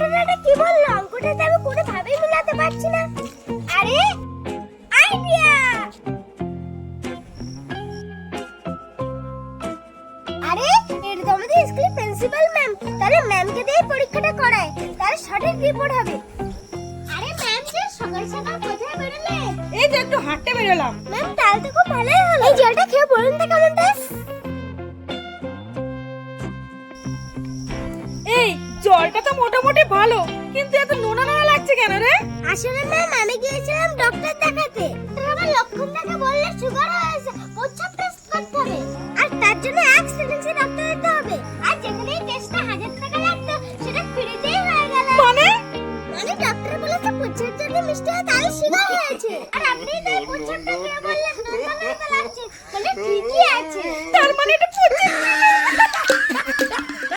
ডক্টরটা কি বললো? অঙ্কটাতে আমি কোনো ভাবেই মিলাতে পারছি না। আরে আইডিয়া! আরে এটা তো আমাদের স্কুলের প্রিন্সিপাল ম্যাম। তাহলে ম্যামকে দিয়ে পরীক্ষাটা করায়, তাহলে সঠিক রিপোর্ট হবে। আরে ম্যাম যে সকাল সকাল কোথায় বেরোলে? এই তো একটু হাঁটতে বেরোলাম। ম্যাম তাহলে তো খুব ভালোই হলো। এই জলটা খেয়ে বলুন তো কেমন টেস্ট? এই জলটা তো মোটামুটি ভালো, কিন্তু এত নোনা নোনা লাগছে কেন রে? আসলে ম্যাম আমি গিয়েছিলাম ডক্টর দেখাতে। আমার লক্ষণ দেখে বললে সুগার হয়েছে, প্রস্রাব টেস্ট করতে হবে, আর তার জন্য 1 সেকেন্ডে ডক্টর যেতে হবে।